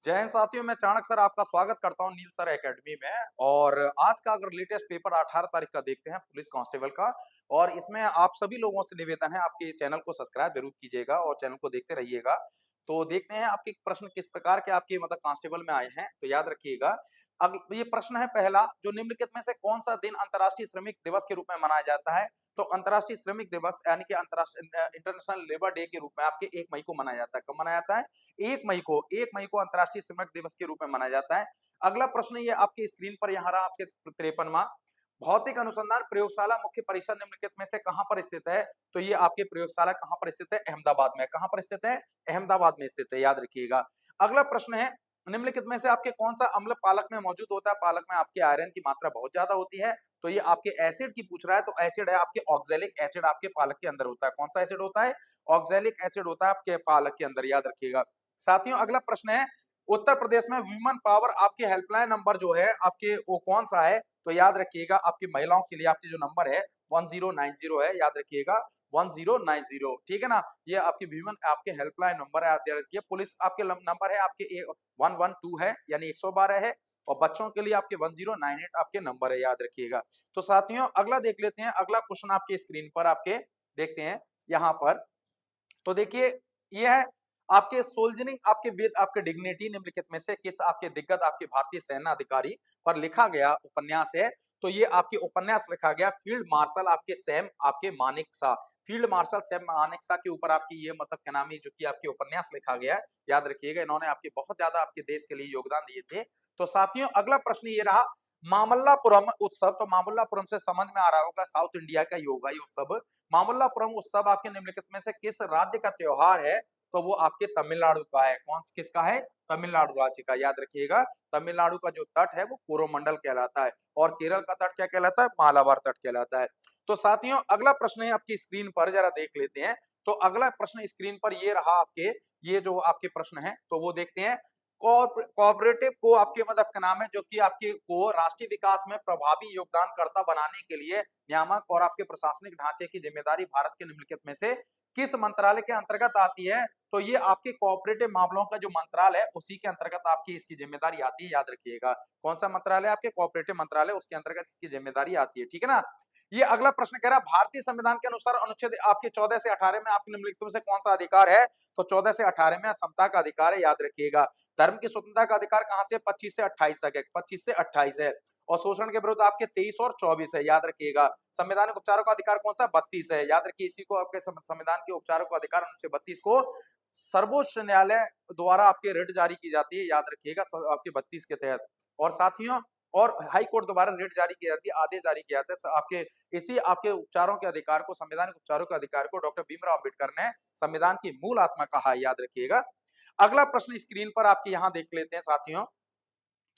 जय हिंद साथियों, मैं चाणक्य सर आपका स्वागत करता हूं नील सर एकेडमी में। और आज का अगर लेटेस्ट पेपर 18 तारीख का देखते हैं पुलिस कांस्टेबल का। और इसमें आप सभी लोगों से निवेदन है, आपके इस चैनल को सब्सक्राइब जरूर कीजिएगा और चैनल को देखते रहिएगा। तो देखते हैं आपके प्रश्न किस प्रकार के आपके मतलब कांस्टेबल में आए हैं, तो याद रखिएगा। अब ये प्रश्न है पहला, जो निम्नलिखित में से कौन सा दिन अंतर्राष्ट्रीय श्रमिक दिवस के रूप में मनाया जाता है? तो अंतर्राष्ट्रीय श्रमिक दिवस यानी कि अंतर्राष्ट्रीय इंटरनेशनल लेबर डे के रूप में आपके 1 मई को मनाया जाता है। कब मनाया जाता है? 1 मई को अंतर्राष्ट्रीय श्रमिक दिवस के रूप में मनाया जाता है। अगला प्रश्न ये आपकी स्क्रीन पर यहाँ रहा आपके 53वां। भौतिक अनुसंधान प्रयोगशाला मुख्य परिसर निम्नलिखित में से कहाँ पर स्थित है? तो ये आपकी प्रयोगशाला कहाँ पर स्थित है? अहमदाबाद में। कहाँ पर स्थित है? अहमदाबाद में स्थित है, याद रखिएगा। अगला प्रश्न है, निम्नलिखित में से आपके कौन सा अम्ल पालक में मौजूद होता है? पालक में आपके आयरन की मात्रा बहुत ज्यादा होती है। तो ये आपके एसिड की पूछ रहा है, तो एसिड है आपके ऑक्जेलिक एसिड आपके पालक के अंदर होता है। कौन सा एसिड होता है? ऑक्जेलिक एसिड होता है आपके पालक के अंदर, याद रखिएगा। साथियों अगला प्रश्न है, उत्तर प्रदेश में वुमेन पावर आपके हेल्पलाइन नंबर जो है आपके वो कौन सा है? तो याद रखिएगा आपकी महिलाओं के लिए आपके जो नंबर है 1090 है, याद रखिएगा 1090, ठीक है ना। ये आपकी वुमेन आपके हेल्पलाइन नंबर है, याद रखिए। पुलिस आपके नंबर है आपके 112 है यानी 112 है। और बच्चों के लिए आपके 1098 आपके नंबर है, याद रखिएगा। तो साथियों अगला देख लेते हैं, अगला क्वेश्चन आपके स्क्रीन पर आपके देखते हैं यहाँ पर। तो देखिए ये है आपके सोल्जरिंग आपके विद आपके डिग्निटी निम्नलिखित में से किस आपके दिग्गज आपके भारतीय सेना अधिकारी पर लिखा गया उपन्यास है? तो ये आपके उपन्यास लिखा गया फील्ड मार्शल आपके सैम आपके Manekshaw. Field marshal Sam Manekshaw के ऊपर आपकी ये मतलब क्या नाम है जो कि आपके उपन्यास लिखा गया है, याद रखिएगा। इन्होंने आपके बहुत ज्यादा आपके देश के लिए योगदान दिए थे। तो साथियों अगला प्रश्न ये रहा, मामल्लापुरम उत्सव। तो मामल्लापुरम से समझ में आ रहा होगा साउथ इंडिया का योगा ये उत्सव। मामल्लापुरम उत्सव आपके निम्नलिखित में से किस राज्य का त्योहार है? तो वो आपके तमिलनाडु का है। कौन किसका है? तमिलनाडु राज्य का, याद रखिएगा। तमिलनाडु का जो तट है वो कोरोमंडल कहलाता है। और केरल का तट क्या कहलाता है? मालाबार तट कहलाता है। तो साथियों अगला प्रश्न है आपकी स्क्रीन पर, जरा देख लेते हैं। तो अगला प्रश्न स्क्रीन पर ये रहा आपके, ये जो आपके प्रश्न है तो वो देखते हैं। कोऑपरेटिव को आपके मतलब का नाम है जो कि आपके को राष्ट्रीय विकास में प्रभावी योगदानकर्ता बनाने के लिए नियामक और आपके प्रशासनिक ढांचे की जिम्मेदारी भारत के निम्नलिखित में से किस मंत्रालय के अंतर्गत आती है? तो ये आपके कोऑपरेटिव मामलों का जो मंत्रालय है उसी के अंतर्गत आपकी इसकी जिम्मेदारी आती है, याद रखिएगा। कौन सा मंत्रालय? आपके कोऑपरेटिव मंत्रालय, उसके अंतर्गत इसकी जिम्मेदारी आती है, ठीक है ना। ये अगला प्रश्न कह रहा है, भारतीय संविधान के अनुसार अनुच्छेद आपके 14 से 18 में आपके निम्नलिखित में से कौन सा अधिकार है? तो 14 से 18 में समता का अधिकार है, याद रखिएगा। धर्म की स्वतंत्रता का अधिकार कहां से? 25 से 28 तक है, 25 से 28 है। और शोषण के विरुद्ध आपके 23 और 24 है, याद रखिएगा। संवैधानिक उपचारों का अधिकार कौन सा? 32 है, याद रखिए। इसी को आपके संविधान के उपचारों का अधिकार अनुच्छेद 32 को सर्वोच्च न्यायालय द्वारा आपके रिट जारी की जाती है, याद रखिएगा, आपके 32 के तहत। और साथियों और हाई कोर्ट द्वारा रिट जारी की जाती है, आदेश जारी किया जाता है आपके इसी आपके उपचारों के अधिकार को, संवैधानिक उपचारों के अधिकार को डॉक्टर भीमराव अम्बेडकर ने संविधान की मूल आत्मा कहा है, याद रखिएगा। अगला प्रश्न स्क्रीन पर आपके यहाँ देख लेते हैं साथियों।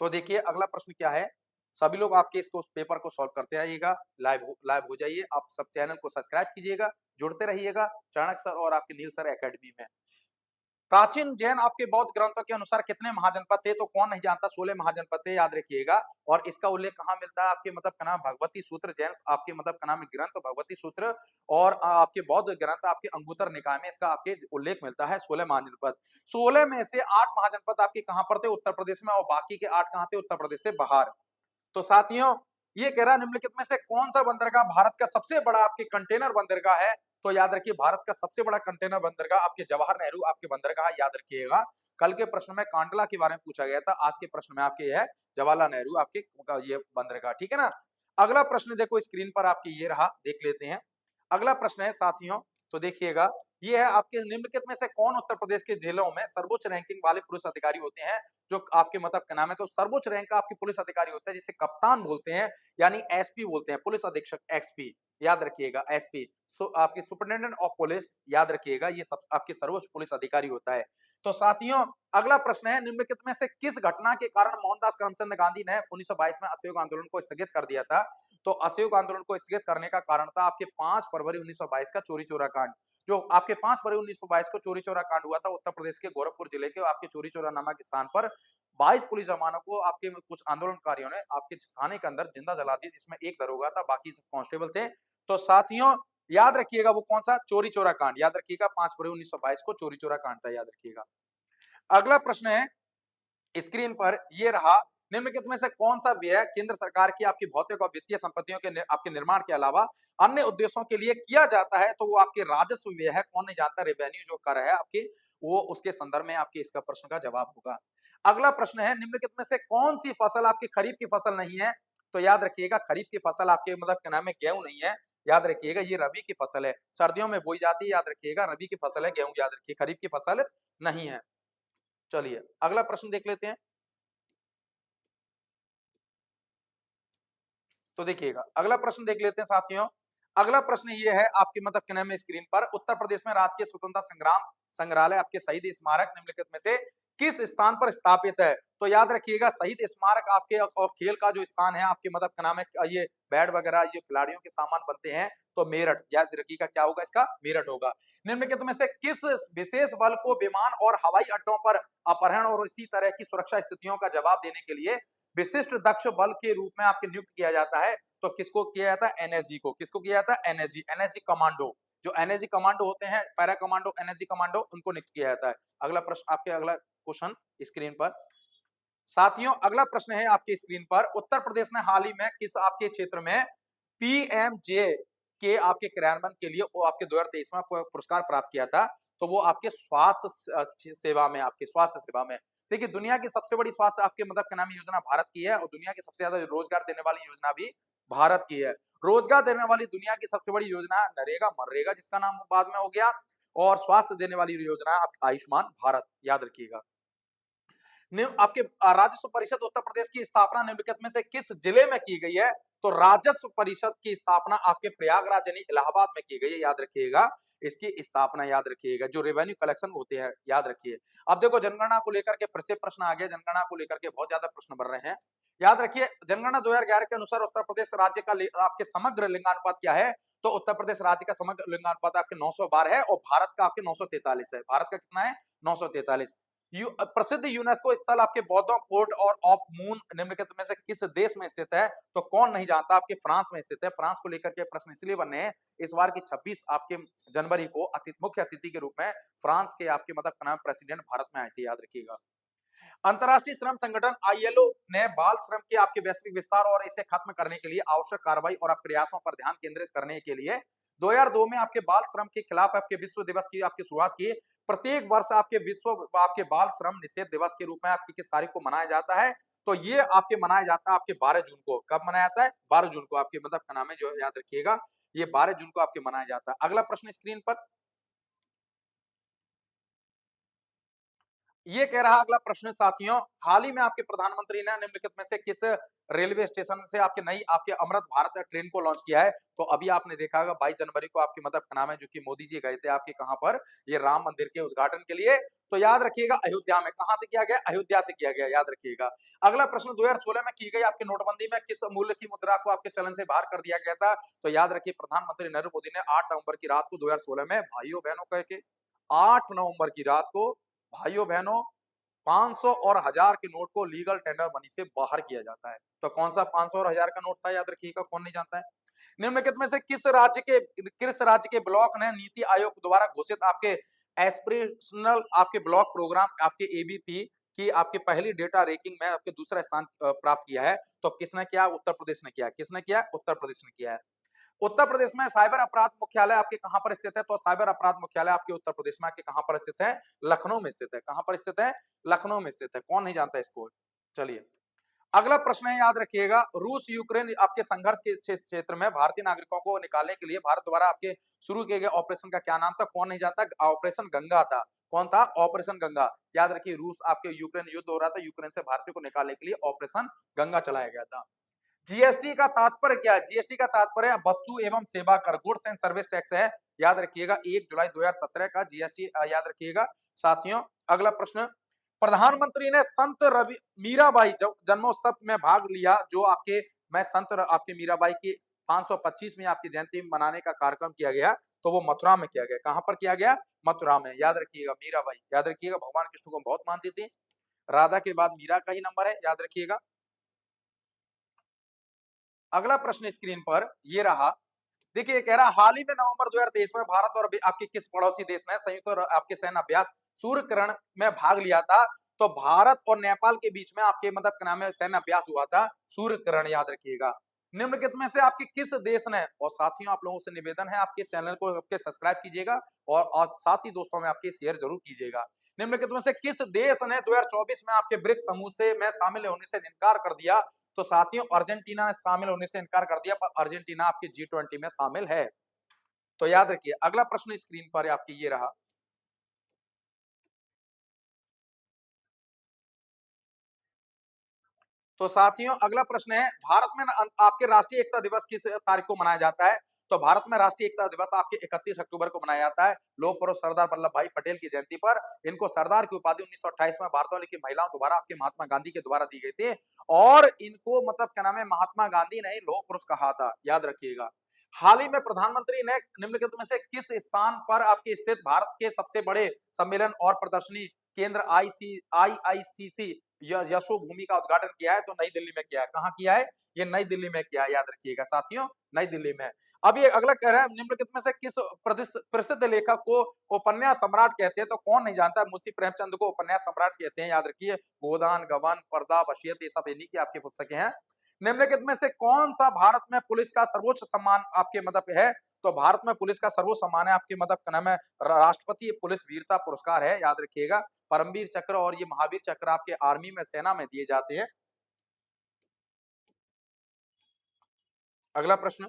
तो देखिए अगला प्रश्न क्या है, सभी लोग आपके इसको पेपर को सॉल्व करते आइएगा। लाइव हो जाइए, आप सब चैनल को सब्सक्राइब कीजिएगा, जुड़ते रहिएगा चाणक्य सर और आपके नील सर एकेडमी में। प्राचीन जैन आपके बौद्ध ग्रंथों के अनुसार कितने महाजनपद थे? तो कौन नहीं जानता, 16 महाजनपद थे, याद रखिएगा। और इसका उल्लेख कहाँ मिलता है? आपके मतलब का नाम भगवती सूत्र जैन आपके मतलब का नाम है ग्रंथ भगवती सूत्र। और आपके बौद्ध ग्रंथ आपके अंगुत्तर निकाय में इसका आपके उल्लेख मिलता है 16 महाजनपद। 16 में से 8 महाजनपद आपके कहां पर थे? उत्तर प्रदेश में। और बाकी के 8 कहां थे? उत्तर प्रदेश से बाहर। तो साथियों ये कह रहा है निम्नलिखित में से कौन सा बंदरगाह भारत का सबसे बड़ा आपके कंटेनर बंदरगाह है? तो याद रखिए भारत का सबसे बड़ा कंटेनर बंदरगाह आपके जवाहर नेहरू आपके बंदरगाह, याद रखिएगा। कल के प्रश्न में कांडला के बारे में पूछा गया था, आज के प्रश्न में आपके है जवाहरलाल नेहरू आपके ये बंदरगाह, ठीक है ना। अगला प्रश्न देखो स्क्रीन पर आपके ये रहा, देख लेते हैं। अगला प्रश्न है साथियों, तो देखिएगा ये है आपके निम्नलिखित में से कौन उत्तर प्रदेश के जेलों में सर्वोच्च रैंकिंग वाले पुलिस अधिकारी होते हैं? जो आपके मतलब का नाम है, तो सर्वोच्च रैंक का आपके पुलिस अधिकारी होता है जिसे कप्तान बोलते हैं, यानी एसपी बोलते हैं, पुलिस अधीक्षक एक्सपी, याद रखिएगा एसपी। आपकी सुपरिटेंडेंट ऑफ पुलिस, याद रखिएगा, ये सब आपके सर्वोच्च पुलिस अधिकारी होता है। तो साथियों अगला प्रश्न है, निम्नलिखित में से किस घटना के कारण मोहनदास करमचंद गांधी ने 1922 में असहयोग आंदोलन को स्थगित कर दिया था? तो असहयोग आंदोलन को स्थगित करने का कारण था आपके 5 फरवरी 1922 का चोरी चोरा कांड। जो आपके 5 फरवरी 1922 को चोरी चोरा कांड हुआ था उत्तर प्रदेश के गोरखपुर जिले के आपके चोरी चोरा नामक स्थान पर 22 पुलिस जवानों को आपके कुछ आंदोलनकारियों ने आपके थाने के अंदर जिंदा जला दिया, जिसमें एक दरोगा था, बाकी सब कांस्टेबल थे। तो साथियों याद रखिएगा वो कौन सा? चोरी चोरा कांड, याद रखिएगा 5 फरवरी 1922 को चोरी चोरा कांड था, याद रखिएगा। अगला प्रश्न है स्क्रीन पर ये रहा, निम्नलिखित में से कौन सा व्यय केंद्र सरकार की आपकी भौतिक और वित्तीय संपत्तियों के आपके निर्माण के अलावा अन्य उद्देश्यों के लिए किया जाता है, तो वो आपके राजस्व व्यय है। कौन नहीं जानता, रेवेन्यू जो कर है आपके, वो उसके संदर्भ में आपके इसका प्रश्न का जवाब होगा। अगला प्रश्न है, निम्नलिखित में से कौन सी फसल आपकी खरीफ की फसल नहीं है, तो याद रखिएगा खरीफ की फसल आपके मतलब क्या नाम है, गेहूं नहीं है। याद रखिएगा ये रबी की फसल है, सर्दियों में बोई जाती है। याद रखिएगा रबी की फसल है गेहूं, याद रखिए खरीफ की फसल नहीं है। चलिए अगला प्रश्न देख लेते हैं। तो देखिएगा अगला प्रश्न देख लेते हैं साथियों। अगला प्रश्न ये है आपके मतलब क्या नाम है, स्क्रीन पर उत्तर प्रदेश में राजकीय स्वतंत्रता संग्राम संग्रहालय आपके शहीद स्मारक निम्नलिखित में से किस स्थान पर स्थापित है, तो याद रखिएगा शहीद स्मारक आपके और खेल का जो स्थान है आपके मतलब क्या नाम है, ये बैट वगैरह ये खिलाड़ियों के सामान बनते हैं, तो मेरठ। याद रखिएगा क्या होगा इसका, मेरठ होगा। निम्नलिखित में से किस विशेष बल को विमान और हवाई अड्डों पर अपहरण और इसी तरह की सुरक्षा स्थितियों का जवाब देने के लिए विशिष्ट दक्ष बल के रूप में आपके नियुक्त किया जाता है, तो किसको किया जाता है, एनएसजी को। किसको किया जाता है, एनएसजी, एनएसजी कमांडो। जो एनएसजी कमांडो होते हैं, पैरा कमांडो, एनएसजी कमांडो, उनको नियुक्त किया जाता है। अगला प्रश्न आपके, अगला क्वेश्चन स्क्रीन पर साथियों, अगला प्रश्न है आपके स्क्रीन पर, उत्तर प्रदेश ने हाल ही में किस आपके क्षेत्र में पीएमजे के आपके क्रियान्वयन के लिए वो आपके 2023 में पुरस्कार प्राप्त किया था, तो वो आपके स्वास्थ्य सेवा में, आपके स्वास्थ्य सेवा में। देखिए दुनिया की सबसे बड़ी स्वास्थ्य आपके मतलब क्या नाम योजना भारत की है, और दुनिया की सबसे ज्यादा रोजगार देने वाली योजना भी भारत की है। रोजगार देने वाली दुनिया की सबसे बड़ी योजना नरेगा मनरेगा जिसका नाम बाद में हो गया, और स्वास्थ्य देने वाली योजना आयुष्मान भारत, याद रखिएगा। आपके राजस्व परिषद उत्तर प्रदेश की स्थापना निम्नलिखित में से किस जिले में की गई है, तो राजस्व परिषद की स्थापना आपके प्रयागराज यानी इलाहाबाद में की गई है। याद रखिएगा इसकी स्थापना, याद रखिएगा जो रेवेन्यू कलेक्शन होते हैं, याद रखिए। अब देखो जनगणना को लेकर के फिर से प्रश्न आ गया, जनगणना को लेकर के बहुत ज्यादा प्रश्न बन रहे हैं। याद रखिए जनगणना 2011 के अनुसार उत्तर प्रदेश राज्य का आपके समग्र लिंगानुपात क्या है, तो उत्तर प्रदेश राज्य का समग्र लिंगानुपात आपके 912 है, और भारत का आपके 943 है। भारत का कितना है, 943। प्रसिद्ध यूनेस्को स्थल आपके बौद्धों कोर्ट और ऑफ मून निम्नलिखित में से किस देश में स्थित है, तो कौन नहीं जानता, आपके फ्रांस में स्थित है। फ्रांस को लेकर के प्रश्न इसलिए बने हैं, इस बार की 26 आपके जनवरी को मुख्य अतिथि के रूप में फ्रांस के आपके मतलब नाम प्रेसिडेंट भारत में आए थे, याद रखिएगा। अंतर्राष्ट्रीय श्रम संगठन आईएलओ ने बाल श्रम के आपके वैश्विक विस्तार और इसे खत्म करने के लिए आवश्यक कार्रवाई और प्रयासों पर ध्यान केंद्रित करने के लिए 2002 में आपके बाल श्रम के खिलाफ आपके विश्व दिवस की आपकी शुरुआत की। प्रत्येक वर्ष आपके विश्व आपके बाल श्रम निषेध दिवस के रूप में आपकी किस तारीख को मनाया जाता है, तो ये आपके मनाया जाता है आपके 12 जून को। कब मनाया जाता है, 12 जून को आपके मतलब का नाम है जो, याद रखिएगा ये 12 जून को आपके मनाया जाता है। अगला प्रश्न स्क्रीन पर ये कह रहा अगला प्रश्न साथियों, हाल ही में आपके प्रधानमंत्री ने निम्नलिखित में से किस रेलवे स्टेशन से आपके नई आपके अमृत भारत ट्रेन को लॉन्च किया है, तो अभी आपने देखा होगा 22 जनवरी को आपके मतलब नाम है जो कि मोदी जी गए थे आपके कहां पर, ये राम मंदिर के उद्घाटन के लिए। तो याद रखिएगा अयोध्या में, कहां से किया गया, अयोध्या से किया गया, याद रखिएगा। अगला प्रश्न 2016 में की गई आपके नोटबंदी में किस मूल्य की मुद्रा को आपके चलन से बाहर कर दिया गया था, तो याद रखिए प्रधानमंत्री नरेंद्र मोदी ने 8 नवंबर की रात को 2016 में भाइयों बहनों कह के 8 नवंबर की रात को भाइयों बहनों 500 और 1000 के नोट को लीगल टेंडर मनी से बाहर किया जाता है। तो कौन सा 500 और 1000 का नोट था, याद रखिएगा, कौन नहीं जानता है। निम्नलिखित में से किस राज्य के ब्लॉक ने नीति आयोग द्वारा घोषित आपके एस्पिरेशनल आपके ब्लॉक प्रोग्राम आपके एबीपी की आपके पहली डेटा रैंकिंग में आपके दूसरा स्थान प्राप्त किया है, तो किसने किया, उत्तर प्रदेश ने किया। किसने किया, उत्तर प्रदेश ने किया है। उत्तर प्रदेश में साइबर अपराध मुख्यालय आपके कहां पर स्थित है, तो साइबर अपराध मुख्यालय आपके उत्तर प्रदेश में आपके कहां पर स्थित है, लखनऊ में स्थित है। कहां पर स्थित है, लखनऊ में स्थित है। कौन नहीं जानता इसको। चलिए अगला प्रश्न है, याद रखिएगा, रूस यूक्रेन आपके संघर्ष के क्षेत्र में भारतीय नागरिकों को निकालने के लिए भारत द्वारा आपके शुरू किए गए ऑपरेशन का क्या नाम था, कौन नहीं जानता, ऑपरेशन गंगा था। कौन था, ऑपरेशन गंगा। याद रखिए रूस आपके यूक्रेन युद्ध हो रहा था, यूक्रेन से भारतीयों को निकालने के लिए ऑपरेशन गंगा चलाया गया था। जीएसटी का तात्पर्य क्या है, जीएसटी का तात्पर्य वस्तु एवं सेवा कर, गुड्स एंड सर्विस टैक्स है। याद रखिएगा 1 जुलाई 2017 का जीएसटी, याद रखिएगा साथियों। अगला प्रश्न, प्रधानमंत्री ने संत रवि मीराबाई जन्मोत्सव में भाग लिया, जो आपके मैं संत आपके मीराबाई की 525वीं आपकी जयंती मनाने का कार्यक्रम किया गया, तो वो मथुरा में किया गया। कहां पर किया गया, मथुरा में। याद रखिएगा मीराबाई, याद रखिएगा भगवान कृष्ण को बहुत मानती थी, राधा के बाद मीरा का ही नंबर है, याद रखिएगा। अगला प्रश्न स्क्रीन पर ये रहा, देखिए कह रहा हाल ही में नवंबर 2023 में भारत और आपके किस पड़ोसी देश ने संयुक्त आपके सैन्य अभ्यास सूर्य किरण में भाग लिया था, तो भारत और नेपाल के बीच में आपके मतलब क्या नाम है सैन्य अभ्यास हुआ था सूर्य किरण, याद रखिएगा। निम्नलिखित में से आपके किस देश ने, और साथियों आप लोगों से निवेदन है आपके चैनल को आपके सब्सक्राइब कीजिएगा और साथ ही दोस्तों में आपके शेयर जरूर कीजिएगा। निम्नलिखित में से किस देश ने 2024 में आपके ब्रिक्स समूह से में शामिल होने से इनकार कर दिया? तो साथियों अर्जेंटीना ने शामिल होने से इनकार कर दिया, पर अर्जेंटीना आपके G20 में शामिल है। तो याद रखिए अगला प्रश्न स्क्रीन पर आपकी ये रहा। तो साथियों अगला प्रश्न है, भारत में आपके राष्ट्रीय एकता दिवस किस तारीख को मनाया जाता है? तो भारत में राष्ट्रीय एकता दिवस आपके 31 अक्टूबर को मनाया जाता है, लौह पुरुष सरदार वल्लभ भाई पटेल की जयंती पर। इनको सरदार की उपाधि 1928 में भारत वाले की महिलाओं द्वारा आपके महात्मा गांधी के द्वारा दी गई थी और इनको मतलब क्या नाम है महात्मा गांधी ने लौह पुरुष कहा था, याद रखिएगा। हाल ही में प्रधानमंत्री ने निम्नलिखित में से किस स्थान पर आपके स्थित भारत के सबसे बड़े सम्मेलन और प्रदर्शनी केंद्र आईआईसीसी यशो भूमि का उद्घाटन किया है? तो नई दिल्ली में किया है। कहाँ किया है? ये नई दिल्ली में किया है, याद रखिएगा साथियों, नई दिल्ली में। अब ये अगला कह रहा है निम्नलिखित में से किस प्रसिद्ध लेखक को उपन्यास सम्राट कहते हैं? तो कौन नहीं जानता है, मुंशी प्रेमचंद को उपन्यास सम्राट कहते हैं, याद रखिए। गोदान, गबन, पर्दा, वसीयत, ये सब इन्हीं की आपकी पुस्तकें हैं। निम्नलिखित में से कौन सा भारत में पुलिस का सर्वोच्च सम्मान आपके मतलब है? तो भारत में पुलिस का सर्वोच्च सम्मान है आपके मतलब क्या नाम है राष्ट्रपति पुलिस वीरता पुरस्कार है, याद रखिएगा। परमवीर चक्र और ये महावीर चक्र आपके आर्मी में सेना में दिए जाते हैं। अगला प्रश्न,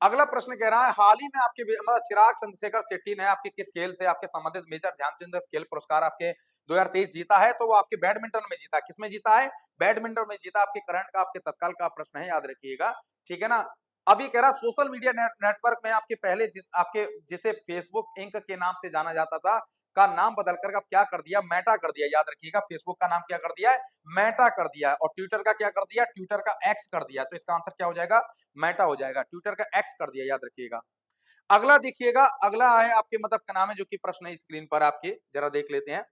अगला प्रश्न कह रहा है हाल ही में आपके मतलब चिराग चंद्रशेखर शेट्टी ने आपके किस खेल से आपके संबंधित मेजर ध्यानचंद खेल पुरस्कार आपके 2023 जीता है? तो वो आपके बैडमिंटन में जीता। किसमें जीता है? बैडमिंटन में जीता। आपके करंट का आपके तत्काल का प्रश्न है, याद रखिएगा, ठीक है ना। अब ये कह रहा सोशल मीडिया नेटवर्क में आपके पहले जिसे फेसबुक इंक के नाम से जाना जाता था का नाम बदलकर अब क्या कर दिया? मेटा कर दिया, याद रखिएगा। फेसबुक का नाम क्या कर दिया है? मेटा कर दिया है। और ट्विटर का क्या कर दिया? ट्विटर का एक्स कर दिया। तो इसका आंसर क्या हो जाएगा? मेटा हो जाएगा। ट्विटर का एक्स कर दिया, याद रखिएगा। अगला देखिएगा, अगला है आपके मतलब का नाम है जो कि प्रश्न है स्क्रीन पर आपके, जरा देख लेते हैं।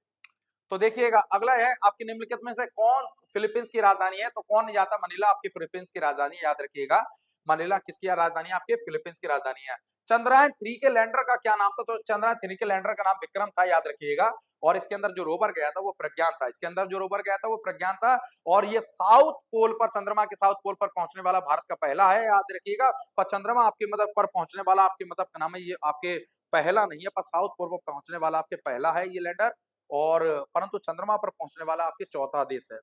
तो देखिएगा अगला है आपके निम्नलिखित में से कौन फिलीपींस की राजधानी है? तो कौन नहीं जानता मनीला आपकी फिलीपींस की राजधानी है, याद रखिएगा। मनीला किसकी राजधानी है? आपके फिलीपींस की राजधानी है। चंद्रयान 3 के लैंडर का क्या नाम था? तो चंद्रयान 3 के लैंडर का नाम विक्रम था, याद रखिएगा। और इसके अंदर जो रोवर गया था वो प्रज्ञान था। इसके अंदर जो रोवर गया था वो प्रज्ञान था। और ये साउथ पोल पर, चंद्रमा के साउथ पोल पर पहुंचने वाला भारत का पहला है, याद रखिएगा। पर चंद्रमा आपके मतलब पर पहुंचने वाला आपके मतलब का नाम है ये आपके पहला नहीं है, पर साउथ पोल पर पहुंचने वाला आपके पहला है ये लैंडर। और परंतु चंद्रमा पर पहुंचने वाला आपके चौथा देश है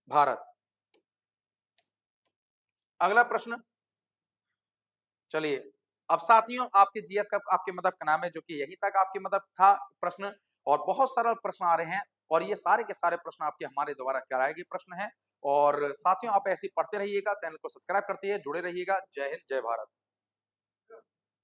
भारत। अगला प्रश्न, चलिए। अब साथियों आपके जीएस का आपके मतलब का नाम है जो कि यही तक आपके मतलब था प्रश्न, और बहुत सरल प्रश्न आ रहे हैं और ये सारे के सारे प्रश्न आपके हमारे द्वारा कराए गए प्रश्न हैं। और साथियों आप ऐसे पढ़ते रहिएगा, चैनल को सब्सक्राइब करते हैं, जुड़े रहिएगा। जय हिंद, जय भारत।